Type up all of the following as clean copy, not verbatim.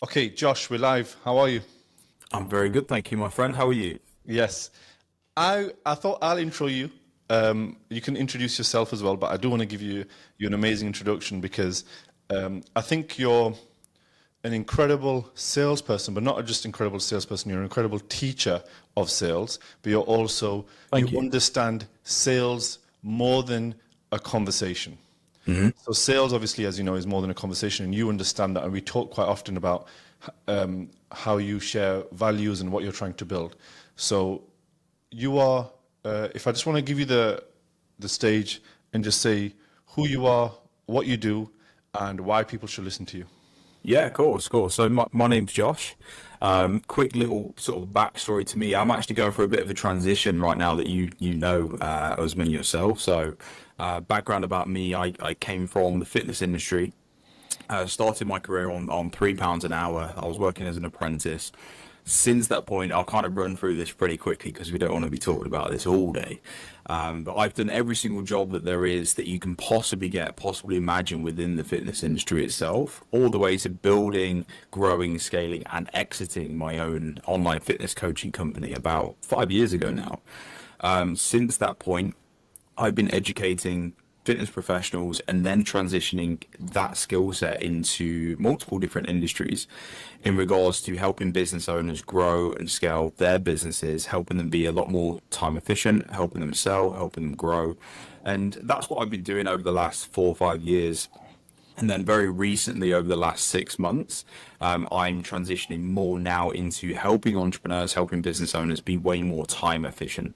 Okay, Josh, we're live. How are you? I'm very good, thank you, my friend. How are you? Yes. I thought I'll intro you. You can introduce yourself as well, but I do want to give you an amazing introduction because I think you're an incredible salesperson, but not just incredible salesperson, you're an incredible teacher of sales, but you Thank you. understand sales more than a conversation. So sales, obviously, as you know, is more than a conversation, and you understand that. And we talk quite often about how you share values and what you're trying to build. So you are. If I just want to give you the stage and just say who you are, what you do, and why people should listen to you. Yeah, of course, of course. So my name's Josh. Quick little sort of backstory to me. I'm actually going through a bit of a transition right now that you know, Usman, yourself. So background about me, I came from the fitness industry. Started my career on £3 an hour. I was working as an apprentice. Since that point, I'll kind of run through this pretty quickly because we don't want to be talking about this all day. But I've done every single job that there is that you can possibly imagine within the fitness industry itself, all the way to building, growing, scaling, and exiting my own online fitness coaching company about 5 years ago now. Since that point, I've been educating fitness professionals and then transitioning that skill set into multiple different industries in regards to helping business owners grow and scale their businesses, helping them be a lot more time efficient, helping them sell, helping them grow. And that's what I've been doing over the last 4 or 5 years. And then very recently, over the last 6 months, I'm transitioning more now into helping entrepreneurs, helping business owners be way more time efficient.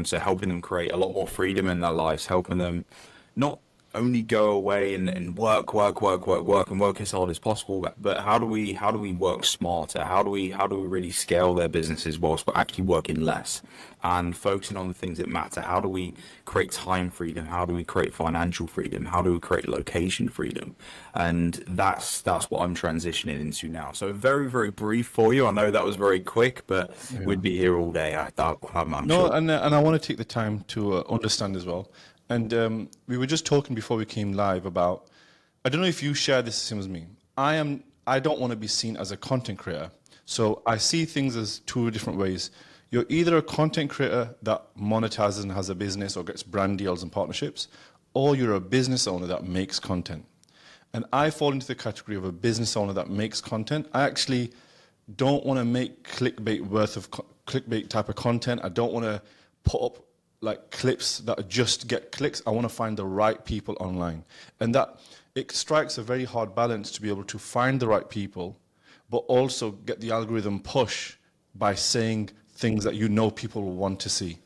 So helping them create a lot more freedom in their lives, helping them not only go away and work and work as hard as possible, but how do we work smarter? How do we really scale their businesses whilst we're actually working less and focusing on the things that matter? How do we create time freedom? How do we create financial freedom? How do we create location freedom? And that's what I'm transitioning into now. So very, very brief for you. I know that was very quick, but Yeah. we'd be here all day. I'm No, sure. and I want to take the time to understand as well. And we were just talking before we came live about. I don't know if you share this same as me. I don't want to be seen as a content creator. So I see things as two different ways. You're either a content creator that monetizes and has a business or gets brand deals and partnerships, or you're a business owner that makes content. And I fall into the category of a business owner that makes content. I actually don't want to make clickbait type of content. I don't want to put up like clips that just get clicks. I want to find the right people online. And that it strikes a very hard balance to be able to find the right people, but also get the algorithm push by saying things that you know people will want to see.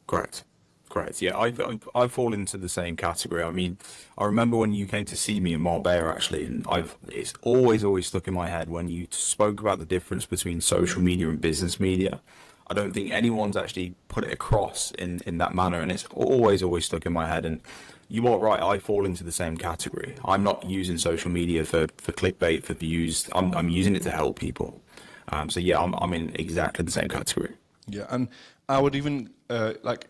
Correct. Correct. Yeah, I fall into the same category. I mean, I remember when you came to see me in Marbella, actually, and it's always stuck in my head when you spoke about the difference between social media and business media. I don't think anyone's actually put it across in that manner, and it's always stuck in my head. And you are right. I fall into the same category. I'm not using social media for clickbait, for views. I'm using it to help people. So yeah, I'm in exactly the same category. Yeah, and I would even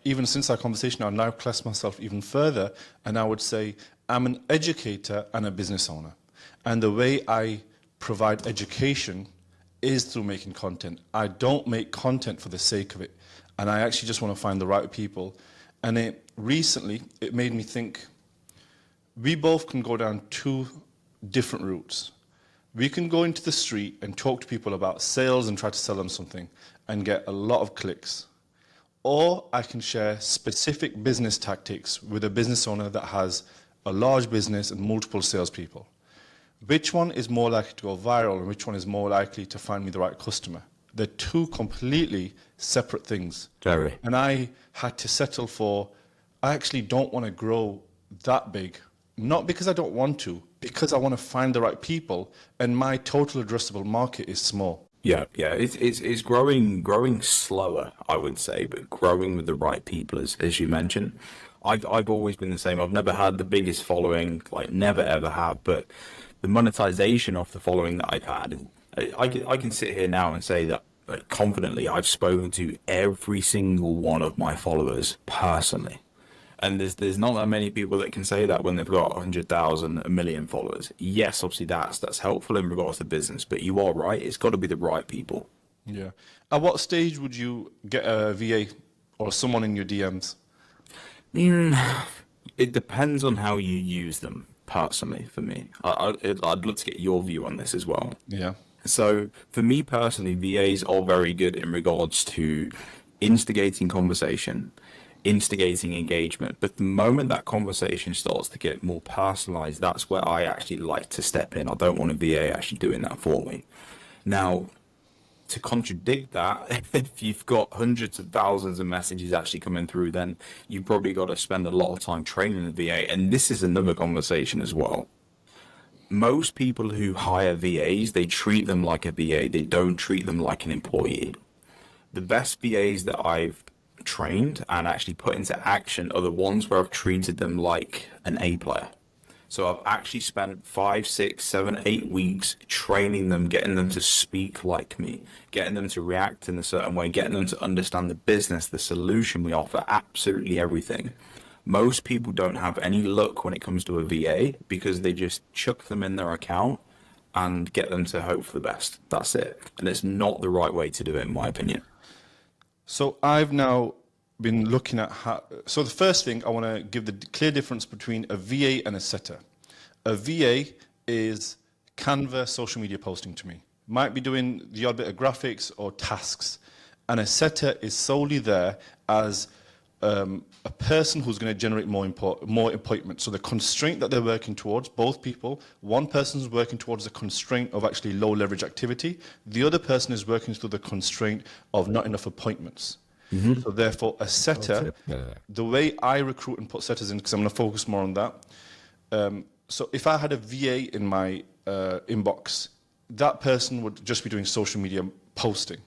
even since our conversation, I'll now class myself even further, and I would say I'm an educator and a business owner, and the way I provide education is through making content. I don't make content for the sake of it, and I actually just want to find the right people. And recently it made me think we both can go down two different routes. We can go into the street and talk to people about sales and try to sell them something and get a lot of clicks. Or I can share specific business tactics with a business owner that has a large business and multiple salespeople. Which one is more likely to go viral and which one is more likely to find me the right customer? They're two completely separate things. Very. And I had to settle for, I actually don't want to grow that big. Not because I don't want to, because I want to find the right people, and my total addressable market is small. Yeah. It's growing slower, I would say, but growing with the right people, as you mentioned. I've always been the same. I've never had the biggest following, like never ever have, but the monetization of the following that I've had, I can sit here now and say that like, confidently I've spoken to every single one of my followers personally. And there's not that many people that can say that when they've got 100,000, a million followers. Yes, obviously that's helpful in regards to business, but you are right. It's got to be the right people. Yeah. At what stage would you get a VA or someone in your DMs? It depends on how you use them. Personally, for me, I'd love to get your view on this as well. Yeah. So for me personally, VAs are very good in regards to instigating conversation, instigating engagement. But the moment that conversation starts to get more personalized, that's where I actually like to step in. I don't want a VA actually doing that for me. Now, to contradict that, if you've got hundreds of thousands of messages actually coming through, then you've probably got to spend a lot of time training the VA. And this is another conversation as well. Most people who hire VAs, they treat them like a VA. They don't treat them like an employee. The best VAs that I've trained and actually put into action are the ones where I've treated them like an A player. So I've actually spent 5, 6, 7, 8 weeks training them, getting them to speak like me, getting them to react in a certain way, getting them to understand the business, the solution we offer, absolutely everything. Most people don't have any luck when it comes to a VA because they just chuck them in their account and get them to hope for the best. That's it. And it's not the right way to do it, in my opinion. So I've now been looking at how. So the first thing I want to give the clear difference between a VA and a setter. A VA is Canva social media posting to me. Might be doing the odd bit of graphics or tasks. And a setter is solely there as a person who's going to generate more appointments. So the constraint that they're working towards, both people, one person's working towards the constraint of actually low leverage activity. The other person is working through the constraint of not enough appointments. Mm-hmm. So therefore, a setter, the way I recruit and put setters in, because I'm going to focus more on that. So if I had a VA in my inbox, that person would just be doing social media posting.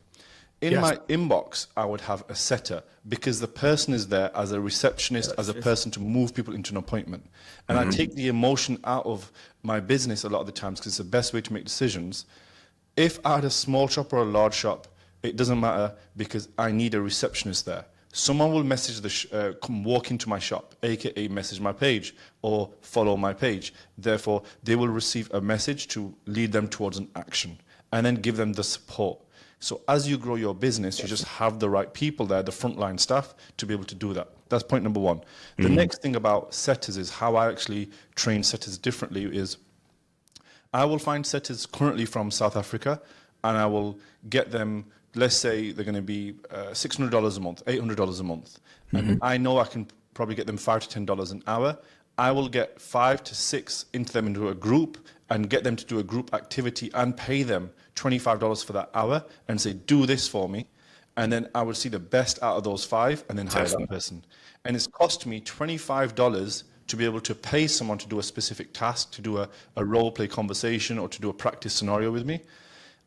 In my inbox, I would have a setter because the person is there as a receptionist, as a person to move people into an appointment. And I take the emotion out of my business a lot of the times because it's the best way to make decisions. If I had a small shop or a large shop, it doesn't matter because I need a receptionist there. Someone will message come walk into my shop, aka message my page or follow my page. Therefore, they will receive a message to lead them towards an action and then give them the support. So as you grow your business, you just have the right people there, the frontline staff, to be able to do that. That's point number one. The next thing about setters is how I actually train setters differently is I will find setters currently from South Africa and I will get them, let's say they're going to be $600 a month, $800 a month. And I know I can probably get them $5 to $10 an hour. I will get 5 to 6 into them into a group and get them to do a group activity and pay them $25 for that hour and say, do this for me. And then I would see the best out of those 5 and then hire that person. And it's cost me $25 to be able to pay someone to do a specific task, to do a role play conversation or to do a practice scenario with me.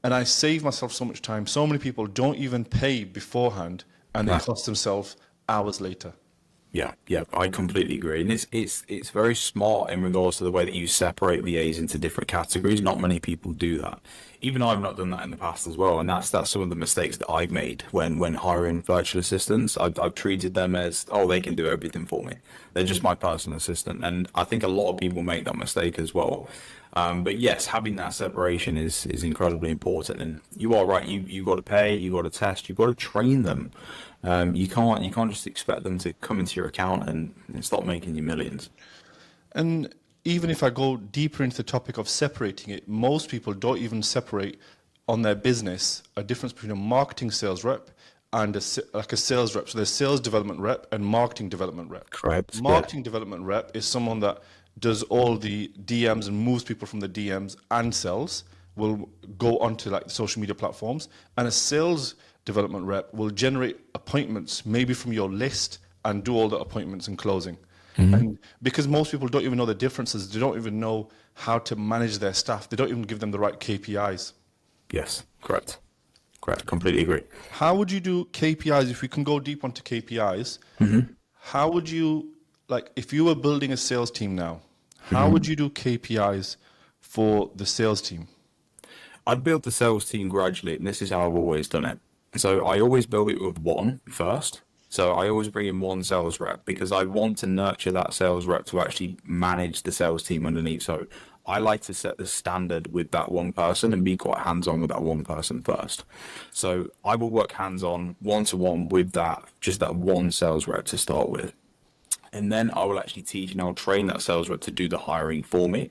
And I save myself so much time. So many people don't even pay beforehand and they cost themselves hours later. Yeah, I completely agree. And it's very smart in regards to the way that you separate VAs into different categories. Not many people do that. Even I've not done that in the past as well. And that's some of the mistakes that I've made when hiring virtual assistants. I've treated them as, oh, they can do everything for me. They're just my personal assistant. And I think a lot of people make that mistake as well. But yes, having that separation is incredibly important. And you are right. You got to pay, you got to test, you got to train them. You can't just expect them to come into your account and start making you millions. And even if I go deeper into the topic of separating it, most people don't even separate on their business a difference between a marketing sales rep and a sales rep. So there's sales development rep and marketing development rep. Correct. Marketing development rep is someone that does all the DMs and moves people from the DMs and sells, will go onto like social media platforms. And a sales development rep will generate appointments maybe from your list and do all the appointments and closing. And because most people don't even know the differences, they don't even know how to manage their staff. They don't even give them the right KPIs. Yes, correct. Completely agree. How would you do KPIs if we can go deep onto KPIs? How would you, like if you were building a sales team now, how would you do KPIs for the sales team? I'd build the sales team gradually, and this is how I've always done it. So I always build it with 1 first. So I always bring in one sales rep because I want to nurture that sales rep to actually manage the sales team underneath. So I like to set the standard with that one person and be quite hands-on with that one person first. So I will work hands-on, one-to-one with just that one sales rep to start with. And then I will actually teach and I'll train that sales rep to do the hiring for me.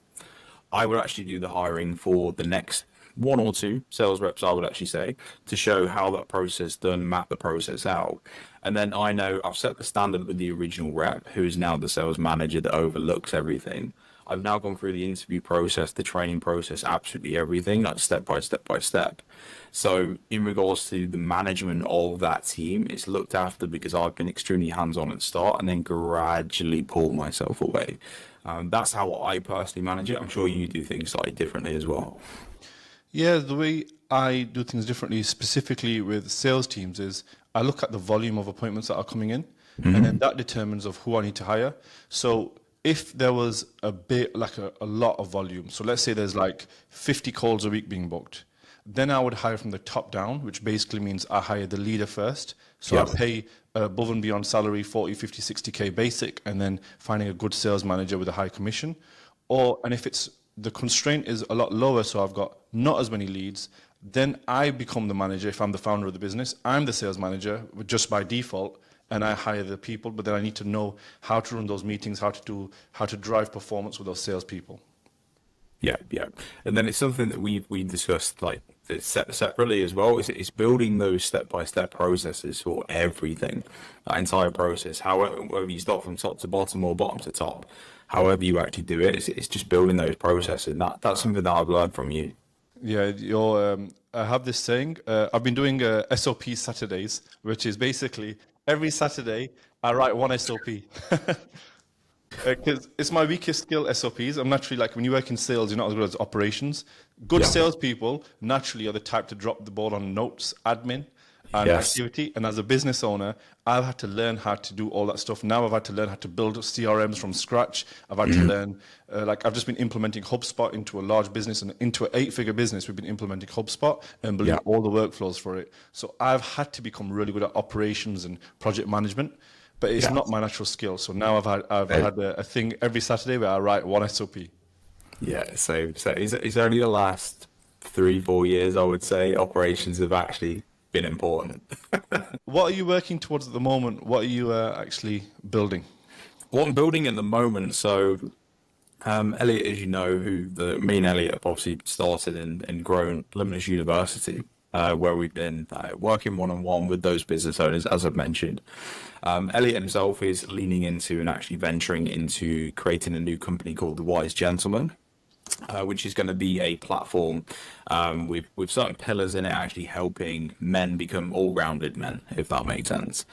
I would actually do the hiring for the next one or two sales reps, I would actually say, to show how that process done, map the process out. And then I know I've set the standard with the original rep, who is now the sales manager that overlooks everything. I've now gone through the interview process, the training process, absolutely everything, like step by step by step. So in regards to the management of that team, it's looked after because I've been extremely hands-on at the start and then gradually pulled myself away. That's how I personally manage it. I'm sure you do things slightly differently as well. Yeah, the way I do things differently, specifically with sales teams, is I look at the volume of appointments that are coming in, and then that determines of who I need to hire. So if there was a bit like a lot of volume, so let's say there's like 50 calls a week being booked, then I would hire from the top down, which basically means I hire the leader first. So I pay above and beyond salary, 40, 50, 60K basic, and then finding a good sales manager with a high commission. And if it's the constraint is a lot lower, so I've got not as many leads, then I become the manager. If I'm the founder of the business, I'm the sales manager just by default, and I hire the people, but then I need to know how to run those meetings, how to drive performance with those salespeople. Yeah, yeah. And then it's something that we discussed like separately as well. It's building those step-by-step processes for everything, that entire process. However, whether you start from top to bottom or bottom to top, however you actually do it, it's just building those processes. And that's something that I've learned from you. Yeah, I have this saying. I've been doing SOP Saturdays, which is basically every Saturday I write one SOP. Because it's my weakest skill, SOPs. I'm naturally like, when you work in sales, you're not as good as operations. Good salespeople naturally are the type to drop the ball on notes, admin, and activity. And as a business owner, I've had to learn how to do all that stuff. Now I've had to learn how to build CRMs from scratch. I've had to learn, I've just been implementing HubSpot into a large business, and into an 8-figure business, we've been implementing HubSpot and building all the workflows for it. So I've had to become really good at operations and project management. But it's not my natural skill. So now I've had a thing every Saturday where I write one SOP. Yeah, so it's only the last 3-4 years, I would say, operations have actually been important. What are you working towards at the moment? What are you actually building? What I'm building at the moment, so Elliot, as you know, me and Elliot have obviously started and grown Limitless University, where we've been working one-on-one with those business owners, as I've mentioned. Elliot himself is leaning into and actually venturing into creating a new company called The Wise Gentleman, which is going to be a platform with certain pillars in it, actually helping men become all-rounded men, if that makes sense.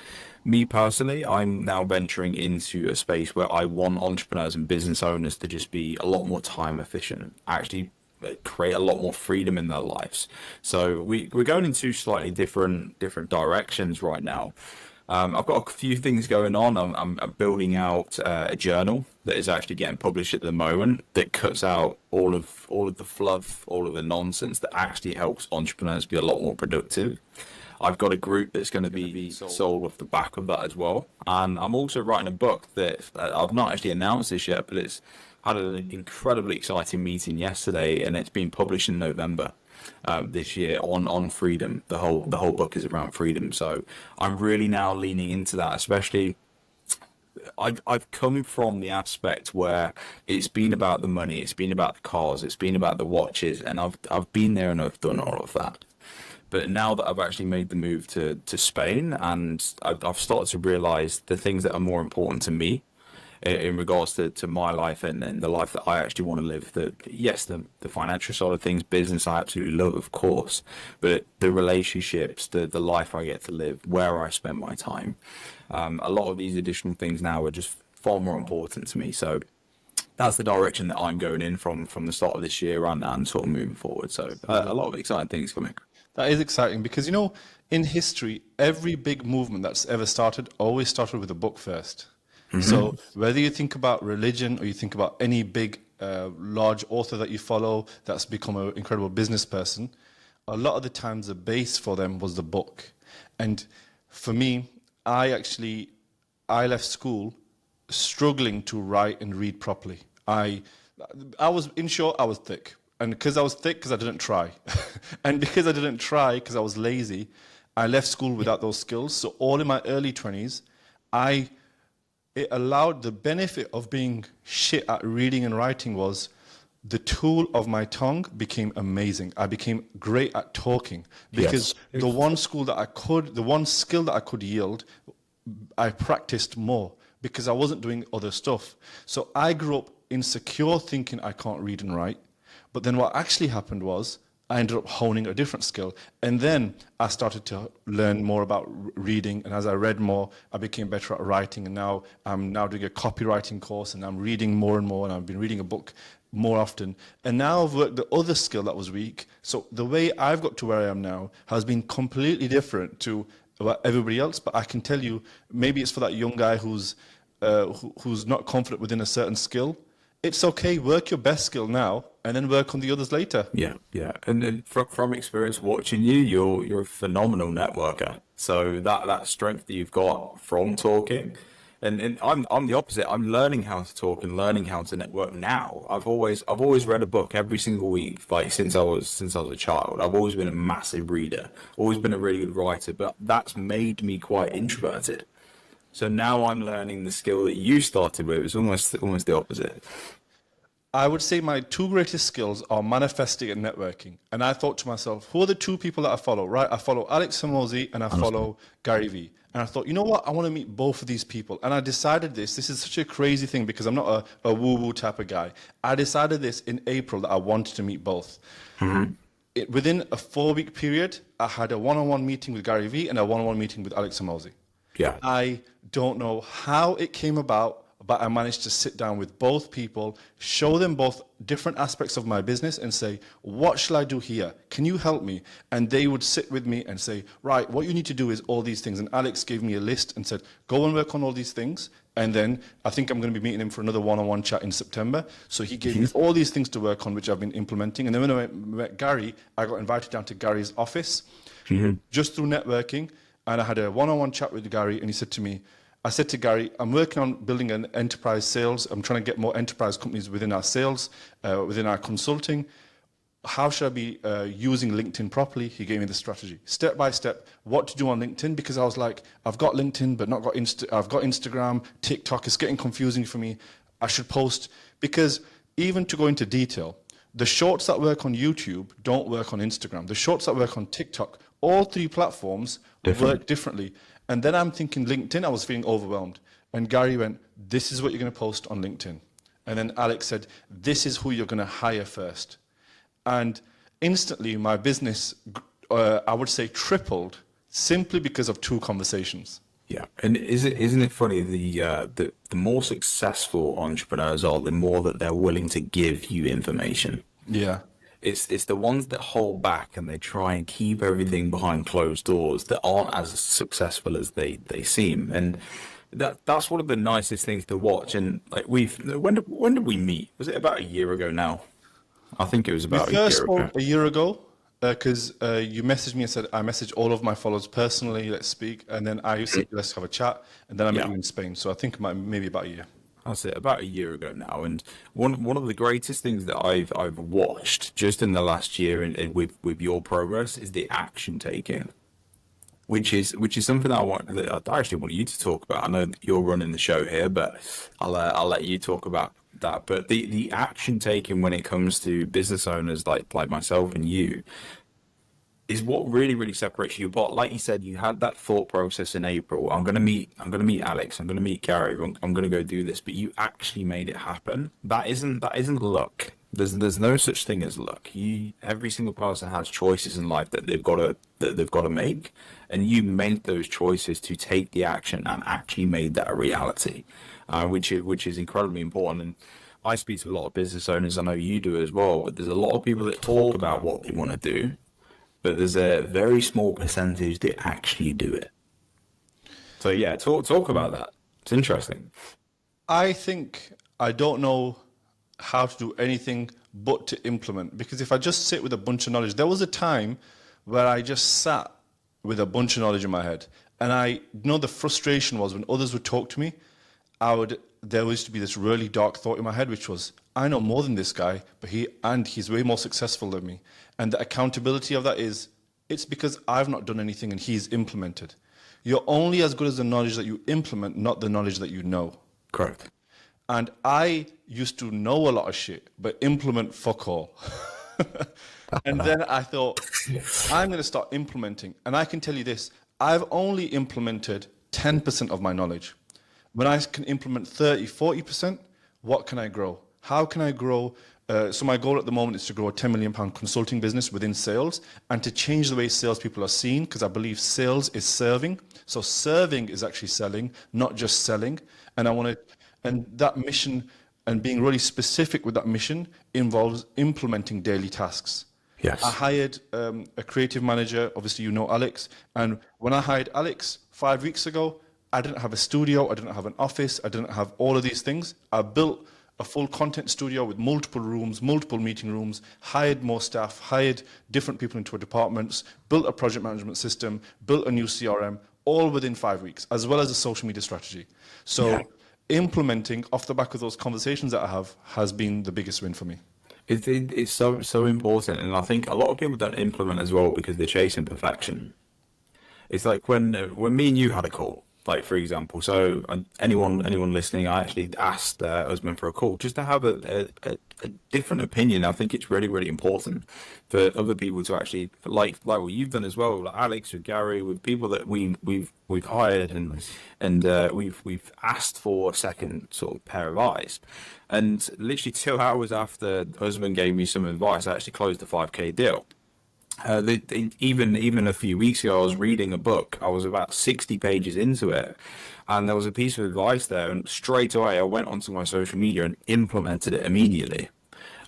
Me personally, I'm now venturing into a space where I want entrepreneurs and business owners to just be a lot more time efficient, actually create a lot more freedom in their lives. So we're going in two slightly different directions right now. I've got a few things going on. I'm building out a journal that is actually getting published at the moment that cuts out all of the fluff, all of the nonsense that actually helps entrepreneurs be a lot more productive. I've got a group that's going to be sold off the back of that as well. And I'm also writing a book that I've not actually announced this yet, but it's had an incredibly exciting meeting yesterday, and it's been published in November this year on freedom. The whole book is around freedom. So I'm really now leaning into that, especially I've come from the aspect where it's been about the money, it's been about the cars, it's been about the watches, and I've been there and I've done all of that. But now that I've actually made the move to Spain, and I've started to realize the things that are more important to me in regards to my life and the life that I actually want to live. The financial side of things, business I absolutely love, of course, but the relationships, the life I get to live, where I spend my time, a lot of these additional things now are just far more important to me. So that's the direction that I'm going in from the start of this year and sort of moving forward. So a lot of exciting things coming. That is exciting because, in history, every big movement that's ever started always started with a book first. So whether you think about religion or you think about any big, large author that you follow that's become an incredible business person, a lot of the times the base for them was the book. And for me, I left school struggling to write and read properly. I was, in short, I was thick. And because I was thick, because I didn't try. And because I didn't try, because I was lazy, I left school without those skills. So all in my early 20s, it allowed the benefit of being shit at reading and writing was the tool of my tongue became amazing. I became great at talking because Yes. the one skill that I could yield, I practiced more because I wasn't doing other stuff. So I grew up insecure thinking I can't read and write. But then what actually happened was I ended up honing a different skill. And then I started to learn more about reading. And as I read more, I became better at writing. And now I'm now doing a copywriting course and I'm reading more and more. And I've been reading a book more often. And now I've worked the other skill that was weak. So the way I've got to where I am now has been completely different to everybody else. But I can tell you, maybe it's for that young guy who's not confident within a certain skill. It's okay, work your best skill now and then work on the others later. Yeah, yeah. And then from experience watching you, you're a phenomenal networker. So that strength that you've got from talking, and I'm the opposite. I'm learning how to talk and learning how to network now. I've always read a book every single week, like since I was a child. I've always been a massive reader, always been a really good writer, but that's made me quite introverted. So now I'm learning the skill that you started with. It's almost the opposite. I would say my two greatest skills are manifesting and networking. And I thought to myself, who are the two people that I follow, right? I follow Alex Hormozi and I follow Gary Vee. And I thought, you know what? I want to meet both of these people. And I decided this is such a crazy thing because I'm not a woo-woo type of guy. I decided this in April that I wanted to meet both. Within a 4-week period, I had a one-on-one meeting with Gary Vee and a one-on-one meeting with Alex Hormozi. Yeah. I don't know how it came about, but I managed to sit down with both people, show them both different aspects of my business and say, what shall I do here? Can you help me? And they would sit with me and say, right, what you need to do is all these things. And Alex gave me a list and said, go and work on all these things. And then I think I'm going to be meeting him for another one-on-one chat in September. So he gave me all these things to work on, which I've been implementing. And then when I met Gary, I got invited down to Gary's office just through networking. And I had a one-on-one chat with Gary, and he said to me, I said to Gary, I'm working on building an enterprise sales. I'm trying to get more enterprise companies within our sales, within our consulting. How should I be using LinkedIn properly? He gave me the strategy, step by step, what to do on LinkedIn, because I was like, I've got LinkedIn, but not got I've got Instagram, TikTok. It's getting confusing for me. I should post, because even to go into detail, the shorts that work on YouTube don't work on Instagram. The shorts that work on TikTok, all three platforms work differently. And then I'm thinking LinkedIn, I was feeling overwhelmed. And Gary went, this is what you're going to post on LinkedIn. And then Alex said, this is who you're going to hire first. And instantly my business, I would say, tripled simply because of 2 conversations. Yeah, and isn't it funny, the more successful entrepreneurs are, the more that they're willing to give you information. Yeah. It's the ones that hold back and they try and keep everything behind closed doors that aren't as successful as they seem. And that's one of the nicest things to watch. And like when did we meet? Was it about a year ago now? I think it was about a year ago. A year ago, because you messaged me and said, I messaged all of my followers personally, let's speak. And then I said, let's have a chat. And then I met you in Spain. So I think maybe about a year. That's it, about a year ago now. And one of the greatest things that I've watched just in the last year and with your progress is the action taking, which is something that I actually want you to talk about. I know that you're running the show here, but I'll let you talk about that. But the action taking when it comes to business owners like myself and you is what really, really separates you. But like you said, you had that thought process in April. I'm gonna meet Alex. I'm gonna meet Gary. I'm gonna go do this. But you actually made it happen. That isn't luck. There's no such thing as luck. Every single person has choices in life that they've got to make, and you made those choices to take the action and actually made that a reality, which is incredibly important. And I speak to a lot of business owners. I know you do as well. But there's a lot of people that talk about what they want to do, but there's a very small percentage that actually do it. So yeah, talk about that. It's interesting. I think I don't know how to do anything but to implement, because if I just sit with a bunch of knowledge, there was a time where I just sat with a bunch of knowledge in my head And I know the frustration was when others would talk to me, there used to be this really dark thought in my head, which was, I know more than this guy, but he's way more successful than me. And the accountability of that is, it's because I've not done anything and he's implemented. You're only as good as the knowledge that you implement, not the knowledge that you know. Correct. And I used to know a lot of shit, but implement fuck all. And then I thought, I'm going to start implementing. And I can tell you this, I've only implemented 10% of my knowledge. When I can implement 30, 40%, what can I grow? How can I grow? So my goal at the moment is to grow a £10 million consulting business within sales and to change the way salespeople are seen, because I believe sales is serving. So serving is actually selling, not just selling. And that mission and being really specific with that mission involves implementing daily tasks. Yes. I hired a creative manager, obviously you know Alex, and when I hired Alex 5 weeks ago, I didn't have a studio, I didn't have an office, I didn't have all of these things. I built a full content studio with multiple rooms, multiple meeting rooms, hired more staff, hired different people into our departments, built a project management system, built a new CRM, all within 5 weeks, as well as a social media strategy. So implementing off the back of those conversations that I have has been the biggest win for me. It's so important, and I think a lot of people don't implement as well because they're chasing perfection. It's like when me and you had a call, like for example. So anyone listening, I actually asked Usman for a call just to have a different opinion. I think it's really important for other people to actually like what you've done as well, like Alex with Gary, with people that we've hired and we've asked for a second sort of pair of eyes. And literally 2 hours after Usman gave me some advice, I actually closed a 5K deal. Even a few weeks ago, I was reading a book. I was about 60 pages into it, and there was a piece of advice there, and straight away I went onto my social media and implemented it immediately.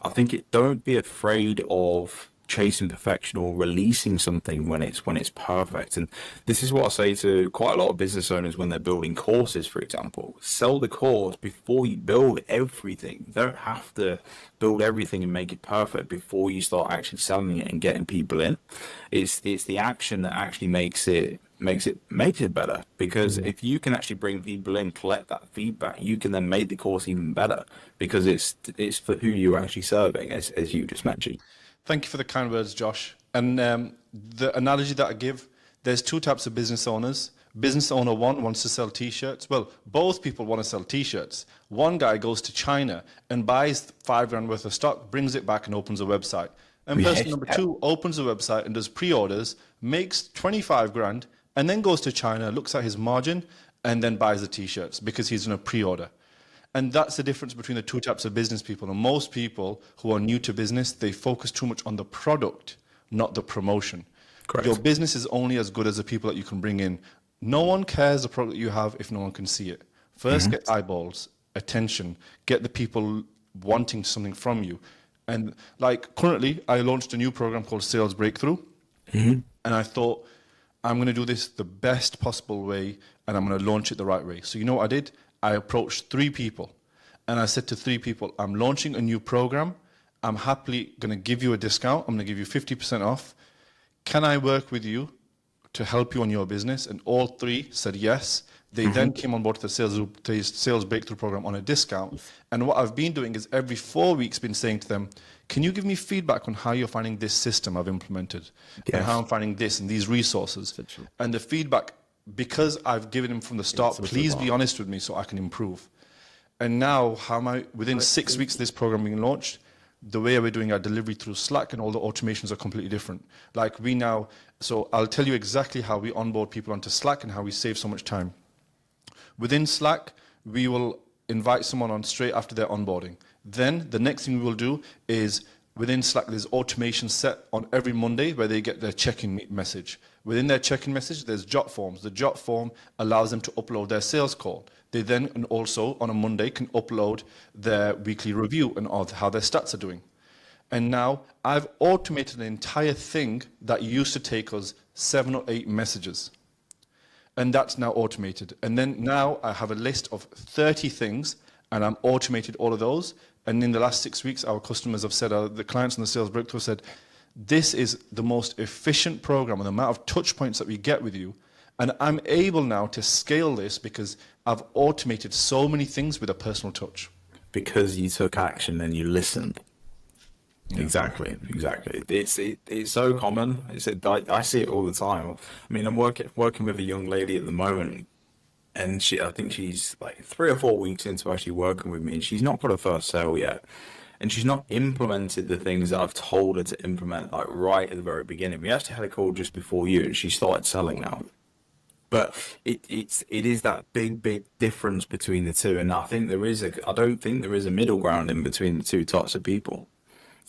I think don't be afraid of chasing perfection or releasing something when it's perfect. And this is what I say to quite a lot of business owners when they're building courses, for example. Sell the course before you build everything. You don't have to build everything and make it perfect before you start actually selling it and getting people in. It's the action that actually makes it better, because if you can actually bring people in, collect that feedback, you can then make the course even better, because it's for who you're actually serving, as you just mentioned. Thank you for the kind words, Josh. And the analogy that I give, there's 2 types of business owners. Business owner 1 wants to sell t-shirts. Well, both people want to sell t-shirts. One guy goes to China and buys $5,000 worth of stock, brings it back and opens a website. And person number 2 opens a website and does pre-orders, makes 25 grand, and then goes to China, looks at his margin, and then buys the t-shirts because he's in a pre-order. And that's the difference between the 2 types of business people. And most people who are new to business, they focus too much on the product, not the promotion. Correct. Your business is only as good as the people that you can bring in. No one cares the product you have if no one can see it. First, get eyeballs, attention, get the people wanting something from you. And like currently, I launched a new program called Sales Breakthrough. And I thought, I'm going to do this the best possible way, and I'm going to launch it the right way. So you know what I did? I approached 3 people, and I said to 3 people, I'm launching a new program. I'm happily going to give you a discount. I'm going to give you 50% off. Can I work with you to help you on your business? And all 3 said yes. They then came on board to the sales breakthrough program on a discount. And what I've been doing is every 4 weeks been saying to them, can you give me feedback on how you're finding this system I've implemented and how I'm finding this and these resources? And the feedback, because I've given him from the start, please be honest with me so I can improve. And now, within 6 weeks of this program being launched, the way we're doing our delivery through Slack and all the automations are completely different. Like so I'll tell you exactly how we onboard people onto Slack and how we save so much time. Within Slack, we will invite someone on straight after their onboarding. Then the next thing we will do is within Slack, there's automation set on every Monday where they get their check-in message. Within their check-in message, there's jot forms. The jot form allows them to upload their sales call. They then, and also on a Monday, can upload their weekly review and how their stats are doing. And now I've automated an entire thing that used to take us 7 or 8 messages. And that's now automated. And then now I have a list of 30 things, and I'm automated all of those. And in the last 6 weeks, our customers have said, the clients in the sales breakthrough said, this is the most efficient program, and the amount of touch points that we get with you And I'm able now to scale this because I've automated so many things with a personal touch. Because you took action and you listened. Yeah. Exactly. It's so common. I see it all the time. I mean, I'm working with a young lady at the moment, and I think she's like 3 or 4 weeks into actually working with me, and she's not got her first sale yet, and she's not implemented the things that I've told her to implement like right at the very beginning. We actually had a call just before you, and she started selling now. But it is that big difference between the two, and I don't think there is a middle ground in between the two types of people.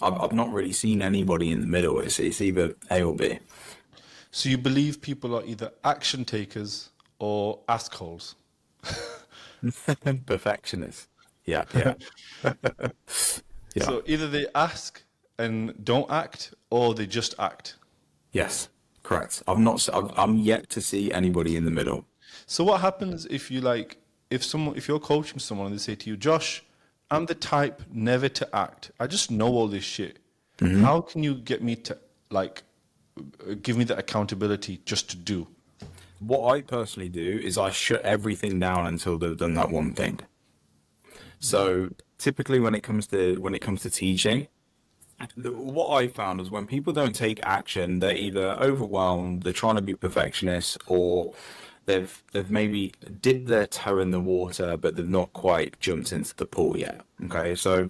I've not really seen anybody in the middle. It's either A or B. So you believe people are either action takers or assholes? Perfectionist. Yeah, yeah. Yeah. So either they ask and don't act, or they just act. Yes, correct. I'm yet to see anybody in the middle. So what happens if if you're coaching someone and they say to you, Josh, I'm the type never to act. I just know all this shit. How can you get me to give me the accountability just to do? What I personally do is I shut everything down until they've done that one thing. So typically when it comes to teaching, what I found is when people don't take action, they're either overwhelmed, they're trying to be perfectionists, or they've maybe dipped their toe in the water, but they've not quite jumped into the pool yet. Okay, so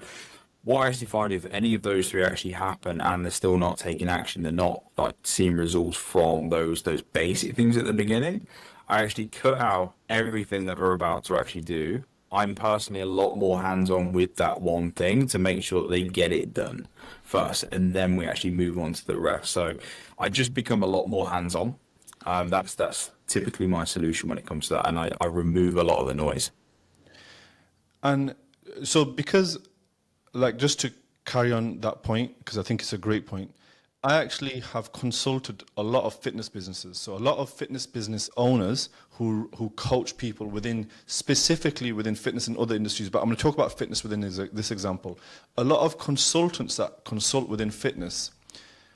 what I actually find, if any of those three actually happen and they're still not taking action, they're not like seeing results from those basic things at the beginning, I actually cut out everything that we're about to actually do. I'm personally a lot more hands-on with that one thing to make sure that they get it done first, and then we actually move on to the rest. So I just become a lot more hands-on. That's typically my solution when it comes to that, and I remove a lot of the noise. And so because, just to carry on that point, because I think it's a great point, I actually have consulted a lot of fitness businesses. So a lot of fitness business owners who coach people specifically within fitness and other industries, but I'm going to talk about fitness within this example. A lot of consultants that consult within fitness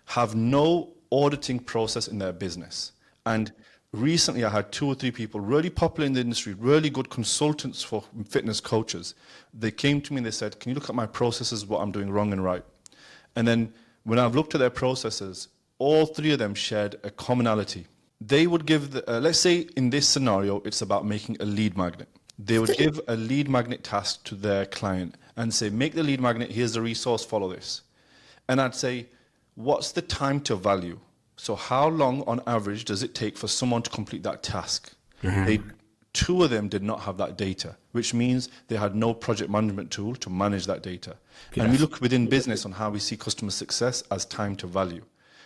have no auditing process in their business. And recently I had 2 or 3 people really popular in the industry, really good consultants for fitness coaches. They came to me and they said, can you look at my processes, what I'm doing wrong and right? And then when I've looked at their processes, all 3 of them shared a commonality. They would give, let's say in this scenario, it's about making a lead magnet. They would give a lead magnet task to their client and say, make the lead magnet, here's the resource, follow this. And I'd say, what's the time to value? So how long on average does it take for someone to complete that task? 2 of them did not have that data, which means they had no project management tool to manage that data. Yes. And we look within business on how we see customer success as time to value.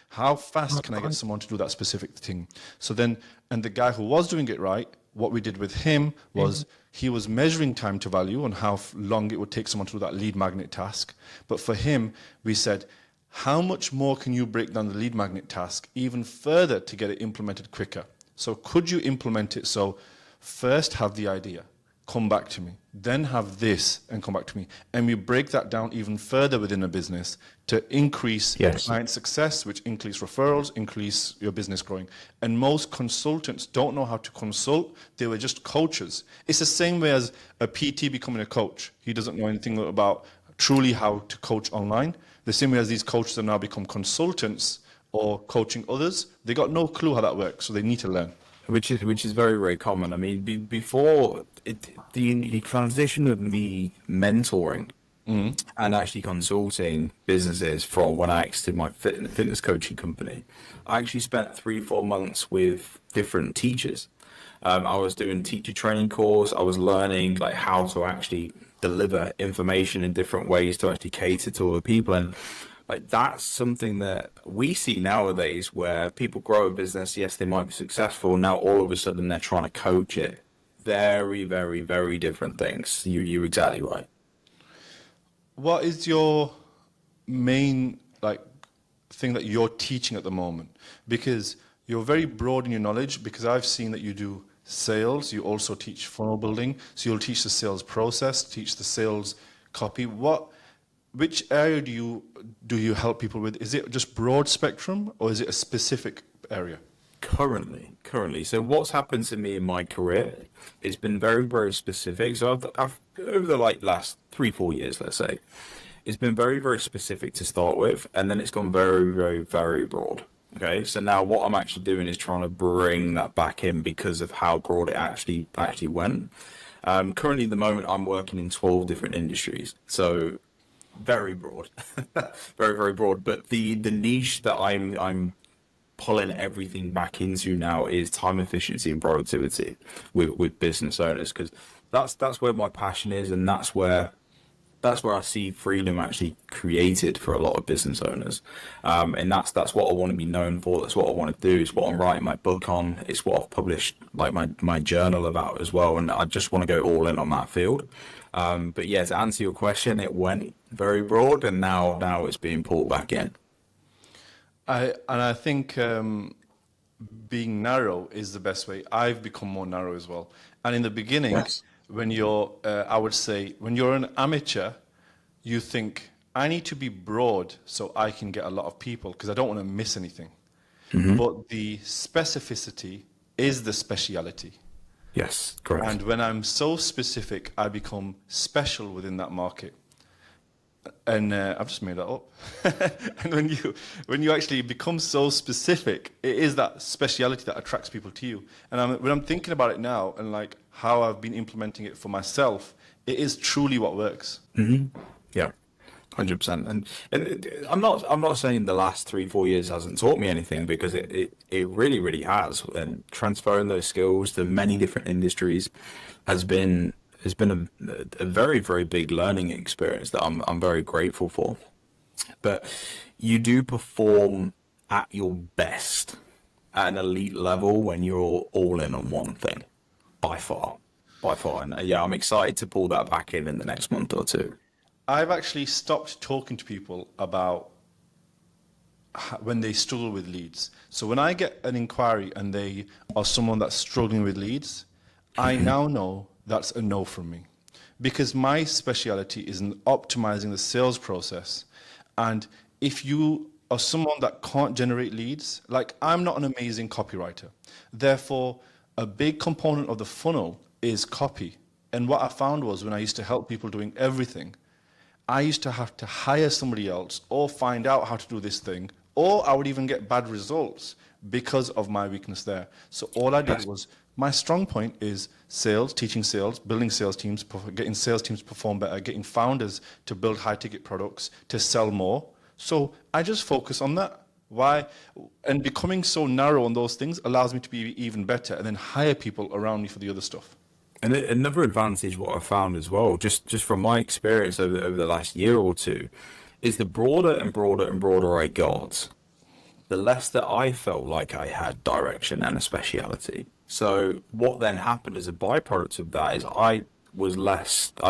How fast can I get someone to do that specific thing? So then, and the guy who was doing it right, what we did with him was he was measuring time to value on how long it would take someone to do that lead magnet task. But for him, we said, how much more can you break down the lead magnet task even further to get it implemented quicker? So could you implement it so first have the idea, come back to me, then have this and come back to me. And we break that down even further within a business to increase client success, which increase referrals, increase your business growing. And most consultants don't know how to consult. They were just coaches. It's the same way as a PT becoming a coach. He doesn't know anything about truly how to coach online. The same way as these coaches have now become consultants or coaching others. They got no clue how that works, so they need to learn. Which is very, very common. I mean, before the transition of me mentoring and actually consulting businesses from when I exited my fitness coaching company, I actually spent 3-4 months with different teachers. I was doing teacher training course. I was learning like how to actually deliver information in different ways to actually cater to other people. And like that's something that we see nowadays where people grow a business. Yes, they might be successful. Now all of a sudden they're trying to coach it. Very, very, very different things. You're exactly right. What is your main thing that you're teaching at the moment? Because you're very broad in your knowledge, because I've seen that you do sales, you also teach funnel building. So you'll teach the sales process, teach the sales copy. Which area do you help people with? Is it just broad spectrum or is it a specific area? Currently. So what's happened to me in my career, it's been very, very specific. So I've over the last 3-4 years, let's say, it's been very, very specific to start with, and then it's gone very, very, very broad. Okay, so now what I'm actually doing is trying to bring that back in because of how broad it actually went. Currently, at the moment, I'm working in 12 different industries, so very broad, very, very broad. But the niche that I'm pulling everything back into now is time efficiency and productivity with business owners, because that's where my passion is, and that's where I see freedom actually created for a lot of business owners. And that's what I want to be known for. That's what I want to do. It's what I'm writing my book on. It's what I've published my journal about as well. And I just want to go all in on that field. But yeah, to answer your question, it went very broad, and now it's being pulled back in. I think being narrow is the best way. I've become more narrow as well. And in the beginning, yes, when you're, I would say, when you're an amateur, you think, I need to be broad so I can get a lot of people because I don't want to miss anything. Mm-hmm. But the specificity is the speciality. Yes, correct. And when I'm so specific, I become special within that market. And I've just made that up. And when you actually become so specific, it is that speciality that attracts people to you. And when I'm thinking about it now and like how I've been implementing it for myself, it is truly what works. Mm-hmm. Yeah, 100%. And I'm not saying the last 3-4 years hasn't taught me anything, because it really, really has. And transferring those skills to many different industries has been a very, very big learning experience that I'm very grateful for. But you do perform at your best at an elite level when you're all in on one thing, by far. And yeah, I'm excited to pull that back in the next month or two. I've actually stopped talking to people about when they struggle with leads. So when I get an inquiry and they are someone that's struggling with leads, I now know that's a no from me, because my speciality is in optimizing the sales process. And if you are someone that can't generate leads, like I'm not an amazing copywriter. Therefore, a big component of the funnel is copy. And what I found was when I used to help people doing everything, I used to have to hire somebody else or find out how to do this thing, or I would even get bad results because of my weakness there. So all I did was, my strong point is sales, teaching sales, building sales teams, getting sales teams to perform better, getting founders to build high-ticket products, to sell more. So I just focus on that. Why? And becoming so narrow on those things allows me to be even better and then hire people around me for the other stuff. And another advantage what I found as well, just from my experience over the last year or two, is the broader and broader and broader I got, the less that I felt like I had direction and a speciality. So what then happened as a byproduct of that is I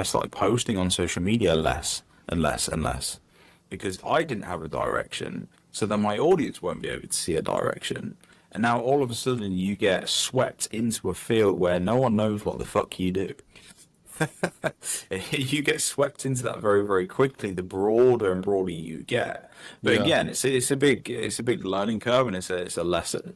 started posting on social media less and less and less, because I didn't have a direction. So then my audience won't be able to see a direction. And now all of a sudden you get swept into a field where no one knows what the fuck you do. You get swept into that very, very quickly, the broader and broader you get. But yeah, again, it's a big learning curve, and it's a lesson.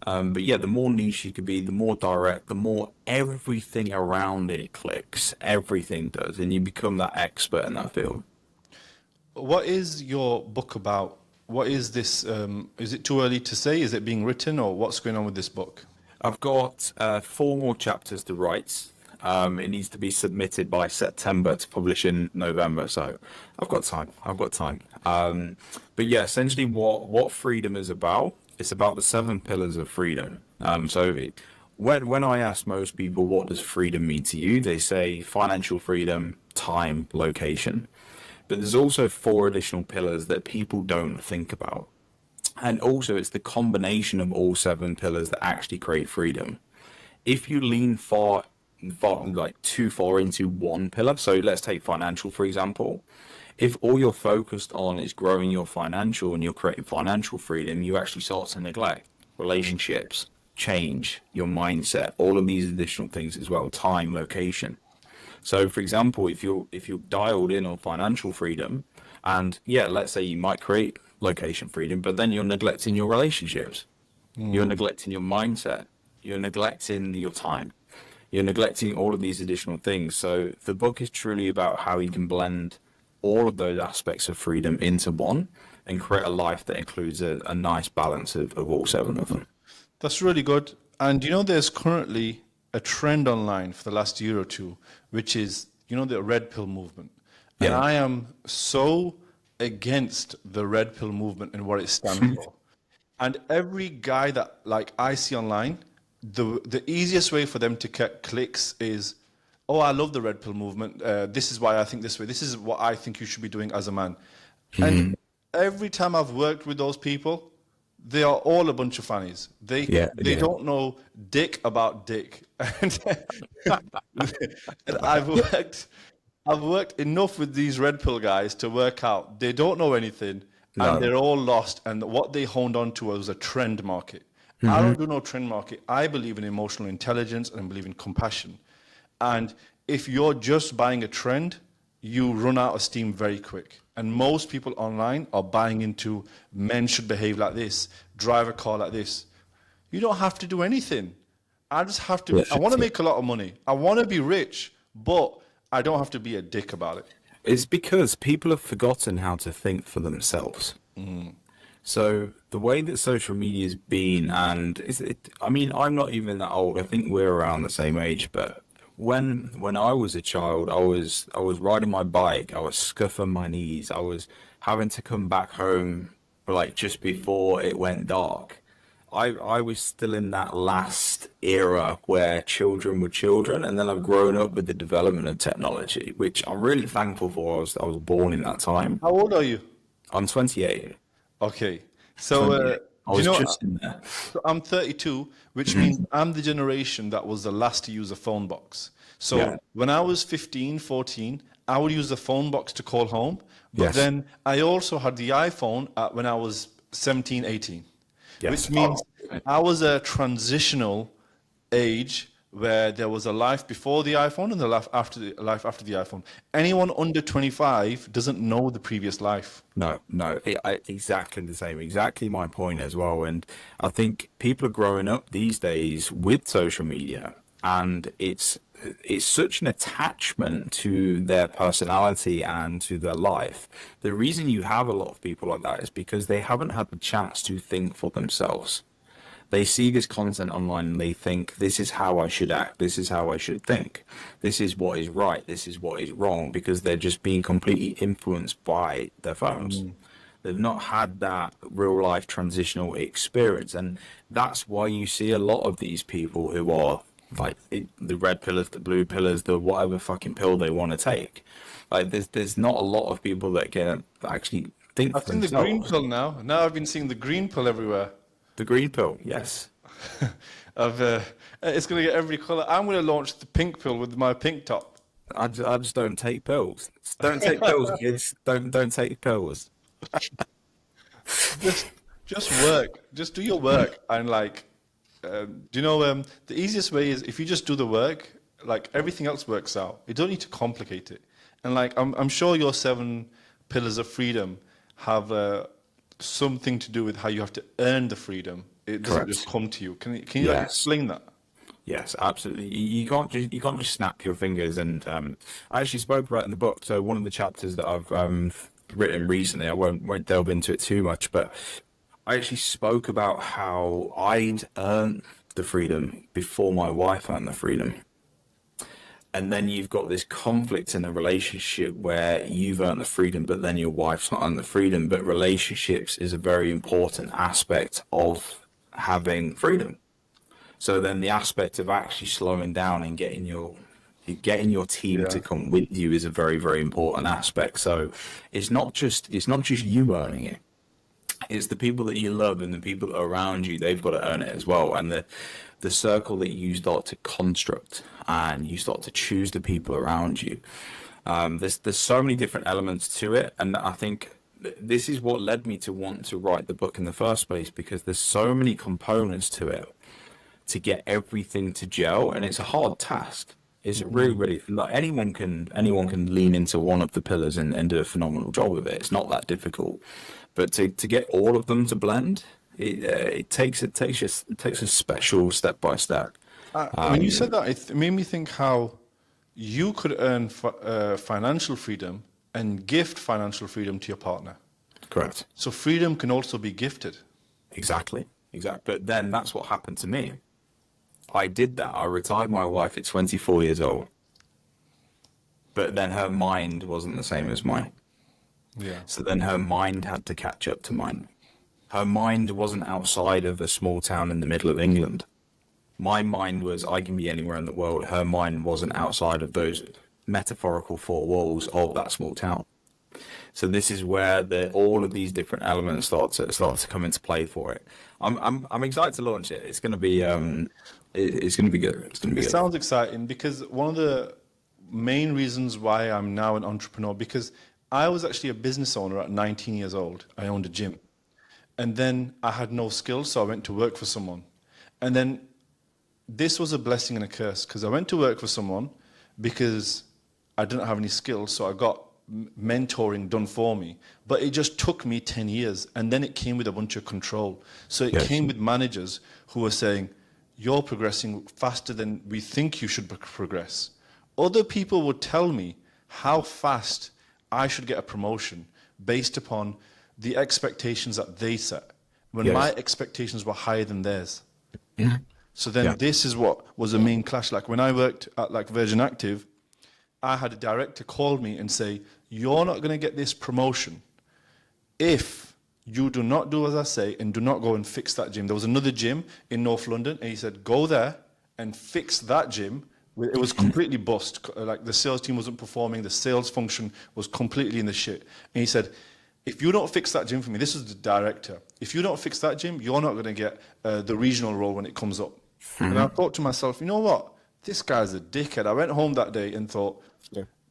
But yeah, the more niche you can be, the more direct, the more everything around it clicks. Everything does, and you become that expert in that field. What is your book about? What is this? Is it too early to say? Is it being written, or what's going on with this book? I've got 4 more chapters to write. It needs to be submitted by September to publish in November, so I've got time. But yeah, essentially what freedom is about, it's about the 7 pillars of freedom. So when I ask most people, what does freedom mean to you? They say financial freedom, time, location. But there's also 4 additional pillars that people don't think about. And also it's the combination of all 7 pillars that actually create freedom. If you lean too far into one pillar, so let's take financial, for example. If all you're focused on is growing your financial and you're creating financial freedom, you actually start to neglect relationships, change, your mindset, all of these additional things as well, time, location. So for example, if you're dialed in on financial freedom, and yeah, let's say you might create location freedom, but then you're neglecting your relationships. You're neglecting your mindset. You're neglecting your time. You're neglecting all of these additional things. So the book is truly about how you can blend all of those aspects of freedom into one and create a life that includes a nice balance of all seven of them. That's really good. And there's currently a trend online for the last year or two, which is, the red pill movement. And Yeah. I am so against the red pill movement and what it stands for. And every guy that I see online, the easiest way for them to get clicks is, oh, I love the red pill movement. This is why I think this way. This is what I think you should be doing as a man. And every time I've worked with those people, they are all a bunch of fannies. They don't know dick about dick. And I've worked enough with these red pill guys to work out they don't know anything. No. And they're all lost. And what they honed on to was a trend market. I don't do no trend market. I believe in emotional intelligence and I believe in compassion. And if you're just buying a trend, you run out of steam very quick. And most people online are buying into men should behave like this, drive a car like this. You don't have to do anything. I just have to, I want to make a lot of money. I want to be rich, but I don't have to be a dick about it. It's because people have forgotten how to think for themselves. So the way that social media has been, and I'm not even that old. I think we're around the same age. But when I was a child, I was riding my bike. I was scuffing my knees. I was having to come back home just before it went dark. I was still in that last era where children were children, and then I've grown up with the development of technology, which I'm really thankful for. I was born in that time. How old are you? I'm 28. Okay. So, I was just in there. so I'm 32, which means I'm the generation that was the last to use a phone box. So when I was 15, 14, I would use the phone box to call home. But then I also had the iPhone when I was 17, 18. Which means I was a transitional age where there was a life before the iPhone and the life after the iPhone. Anyone under 25 doesn't know the previous life. No, exactly the same. Exactly my point as well. And I think people are growing up these days with social media, and it's such an attachment to their personality and to their life. The reason you have a lot of people like that is because they haven't had the chance to think for themselves. They see this content online and they think, this is how I should act, this is how I should think, this is what is right, this is what is wrong, because they're just being completely influenced by their phones. They've not had that real life transitional experience. And that's why you see a lot of these people who are the red pillars, the blue pillars, the whatever fucking pill they want to take. There's not a lot of people that can actually think for themselves. I've seen the green pill now. Now I've been seeing the green pill everywhere. The green pill, yes. It's going to get every colour. I'm going to launch the pink pill with my pink top. I just don't take pills. Don't take pills, kids. Don't take pills. Just work. Just do your work. And the easiest way is if you just do the work, everything else works out. You don't need to complicate it. And I'm sure your 7 pillars of freedom have something to do with how you have to earn the freedom. It doesn't just come to you. Can you explain that? Yes, absolutely. You can't just snap your fingers. And I actually spoke about it in the book. So one of the chapters that I've written recently, I won't delve into it too much, but I actually spoke about how I'd earned the freedom before my wife earned the freedom. And then you've got this conflict in a relationship where you've earned the freedom, but then your wife's not earned the freedom. But relationships is a very important aspect of having freedom. So then the aspect of actually slowing down and getting your team to come with you is a very, very important aspect. So it's not just you earning it. It's the people that you love and the people that are around you. They've got to earn it as well. And the circle that you start to construct and you start to choose the people around you. There's so many different elements to it. And I think this is what led me to want to write the book in the first place, because there's so many components to it to get everything to gel. And it's a hard task. It's really anyone can lean into one of the pillars and do a phenomenal job of it. It's not that difficult. But to get all of them to blend it takes a special step by step. When you said that, it made me think how you could earn financial freedom and gift financial freedom to your partner. Correct. So freedom can also be gifted. Exactly. But then that's what happened to me. I did that. I retired my wife at 24 years old. But then her mind wasn't the same as mine. Yeah. So then her mind had to catch up to mine. Her mind wasn't outside of a small town in the middle of England. My mind was, I can be anywhere in the world. Her mind wasn't outside of those metaphorical four walls of that small town. So this is where all of these different elements start to come into play for it. I'm excited to launch it. It's going to be it's going to be good. It's going to be It good. sounds exciting because one of the main reasons why I'm now an entrepreneur, because I was actually a business owner at 19 years old. I owned a gym. And then I had no skills, so I went to work for someone. And then this was a blessing and a curse because I went to work for someone because I didn't have any skills, so I got mentoring done for me. But it just took me 10 years, and then it came with a bunch of control. So it came with managers who were saying, you're progressing faster than we think you should progress. Other people would tell me how fast I should get a promotion based upon the expectations that they set, when my expectations were higher than theirs. So then this is what was the main clash. Like when I worked at like Virgin Active, I had a director call me and say, you're not going to get this promotion if you do not do as I say and do not go and fix that gym. There was another gym in North London, and he said, go there and fix that gym. It was completely bust. Like the sales team wasn't performing. The sales function was completely in the shit. And he said, if you don't fix that gym for me, this is the director. If you don't fix that gym, you're not going to get the regional role when it comes up. And I thought to myself, you know what? This guy's a dickhead. I went home that day and thought,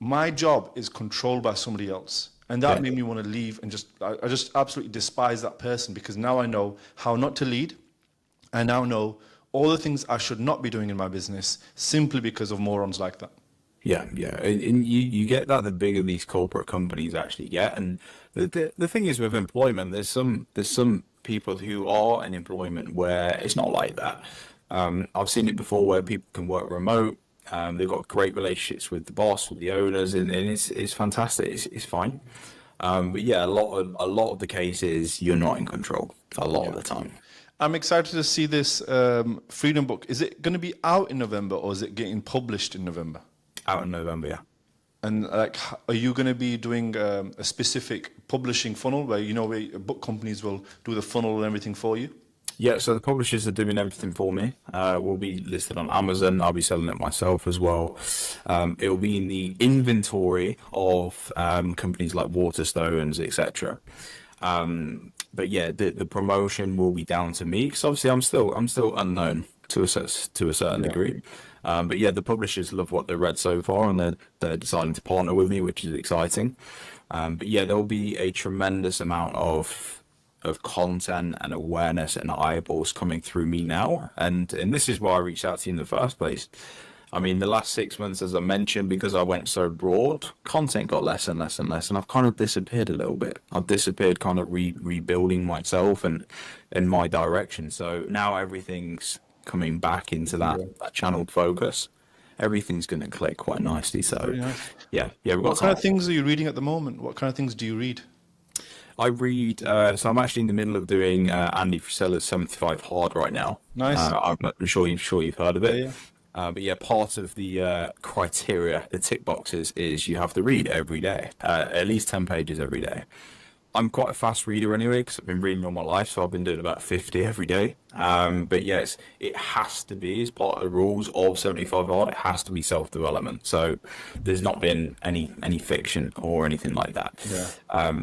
my job is controlled by somebody else. And that made me want to leave and I just absolutely despise that person because now I know how not to lead. I now know all the things I should not be doing in my business simply because of morons like that. Yeah. And you get that the bigger these corporate companies actually get. And the thing is with employment, there's some people who are in employment where it's not like that. I've seen it before where people can work remote. They've got great relationships with the boss, with the owners, and it's fantastic. It's fine. But yeah, a lot of the cases you're not in control a lot of the time. I'm excited to see this Freedom book. Is it going to be out in November or is it getting published in November? Out in November, yeah. And like, are you going to be doing a specific publishing funnel where where book companies will do the funnel and everything for you? Yeah, so the publishers are doing everything for me. We'll be listed on Amazon. I'll be selling it myself as well. It will be in the inventory of companies like Waterstones, etc. But yeah, the promotion will be down to me because obviously I'm still unknown to a certain degree. But yeah, the publishers love what they've read so far, and they're deciding to partner with me, which is exciting. But yeah, there will be a tremendous amount of content and awareness and eyeballs coming through me now, and this is why I reached out to you in the first place. I mean, the last 6 months, as I mentioned, because I went so broad, content got less and less and less, and I've kind of disappeared a little bit. I've disappeared, kind of rebuilding myself and in my direction. So now everything's coming back into that channeled focus. Everything's going to click quite nicely. So nice. yeah. We've got What kind of things are you reading at the moment? What kind of things do you read? I read, so I'm actually in the middle of doing Andy Frisella's 75 Hard right now. Nice. I'm not sure you've heard of it. Yeah. But yeah, part of the criteria, the tick boxes, is you have to read every day, at least 10 pages every day. I'm quite a fast reader anyway, because I've been reading all my life, so I've been doing about 50 every day. But yes, it has to be, as part of the rules of 75 Hard, it has to be self-development. So there's not been any fiction or anything like that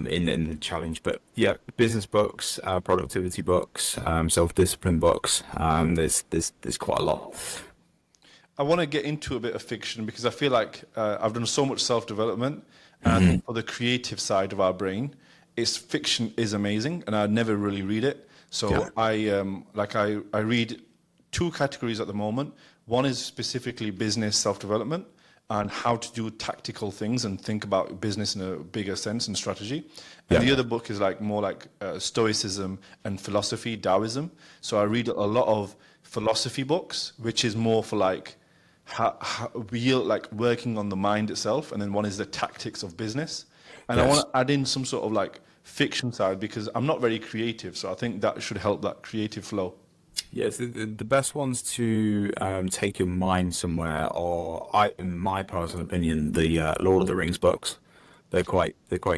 in the challenge. But yeah, business books, productivity books, self-discipline books, there's quite a lot. I want to get into a bit of fiction because I feel like I've done so much self-development, and I think for the creative side of our brain, fiction is amazing, and I never really read it. So I read two categories at the moment. One is specifically business self-development, and how to do tactical things and think about business in a bigger sense and strategy. And Yeah. the other book is like more like Stoicism and philosophy, Taoism. So I read a lot of philosophy books, which is more for like how real, like working on the mind itself. And then one is the tactics of business. And I Yes. want to add in some sort of like fiction side because I'm not very creative. So I think that should help that creative flow. Yes, the best ones to take your mind somewhere are, in my personal opinion, the Lord of the Rings books. They're quite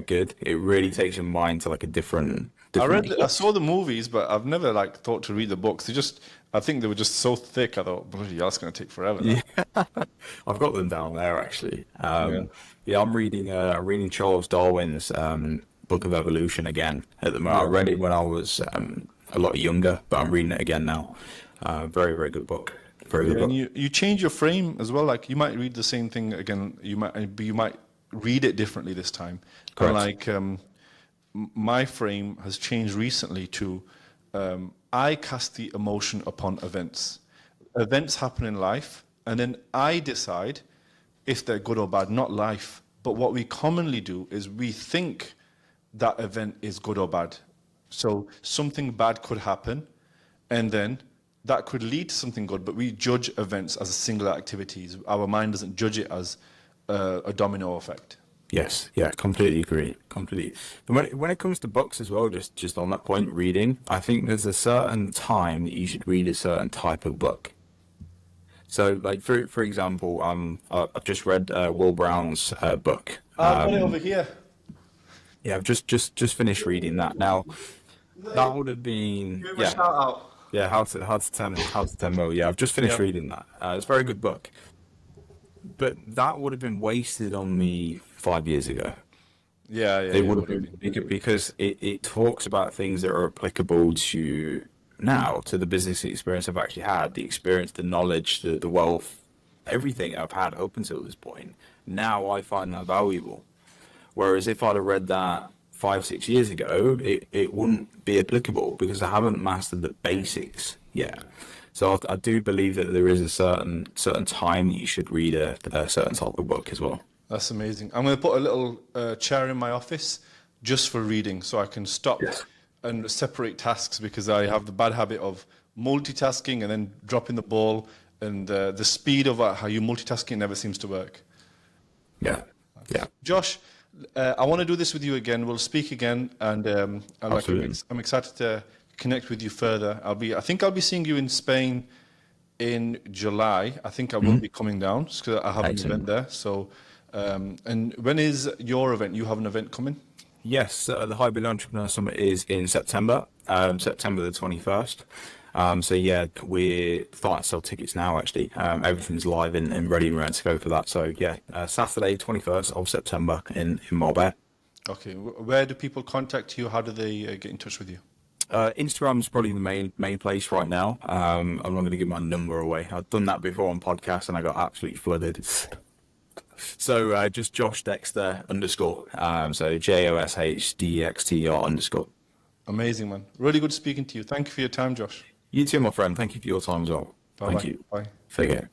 good. It really takes your mind to like a different. I saw the movies, but I've never like thought to read the books. I think they were just so thick. I thought, bloody hell, it's going to take forever. Now. Yeah, I've got them down there actually. Yeah. Yeah, I'm reading Charles Darwin's Book of Evolution again at the moment. I read it when I was a lot younger, but I'm reading it again now. Very, very good book. Very good And book. you change your frame as well. Like you might read the same thing again. You might read it differently this time. Correct. And like my frame has changed recently to I cast the emotion upon events. Events happen in life, and then I decide if they're good or bad. Not life, but what we commonly do is we think that event is good or bad. So something bad could happen, and then that could lead to something good, but we judge events as singular activities. Our mind doesn't judge it as a domino effect. Yes, yeah, completely agree. Completely. And when it comes to books as well, just on that point, reading, I think there's a certain time that you should read a certain type of book. So, like for example, I've just read Will Brown's book. I've got it over here. Yeah, I've just finished reading that. Now, that would have been Give him a shout out. yeah, how to 10 mil. Yeah, I've just finished reading that. It's a very good book. But that would have been wasted on me 5 years ago. Yeah. It would have been because it talks about things that are applicable to now, to the business experience I've actually had, the experience, the knowledge, the wealth, everything I've had up until this point. Now I find that valuable. Whereas if I'd have read that 5-6 years ago, it wouldn't be applicable because I haven't mastered the basics yet. So I do believe that there is a certain time that you should read a certain type of book as well. That's amazing. I'm going to put a little chair in my office just for reading so I can stop and separate tasks because I have the bad habit of multitasking and then dropping the ball, and the speed of how you multitasking never seems to work. Yeah. Josh, I want to do this with you again. We'll speak again, and I'm excited to connect with you further. I think I'll be seeing you in Spain in July. I think I will be coming down because I have an event there. So, and when is your event? You have an event coming? Yes, the Hybrid Entrepreneur Summit is in September, September the 21st. So yeah, we're starting to sell tickets now. Actually, everything's live and ready and to go for that. So yeah, Saturday 21st of September in Marbella. Okay, where do people contact you? How do they get in touch with you? Instagram's probably the main place right now. I'm not going to give my number away. I've done that before on podcasts and I got absolutely flooded. So just Josh Dexter _. So JOSHDXTR _. Amazing, man. Really good speaking to you. Thank you for your time, Josh. You too, my friend. Thank you for your time as well. Bye-bye. Thank you. Bye. Take care.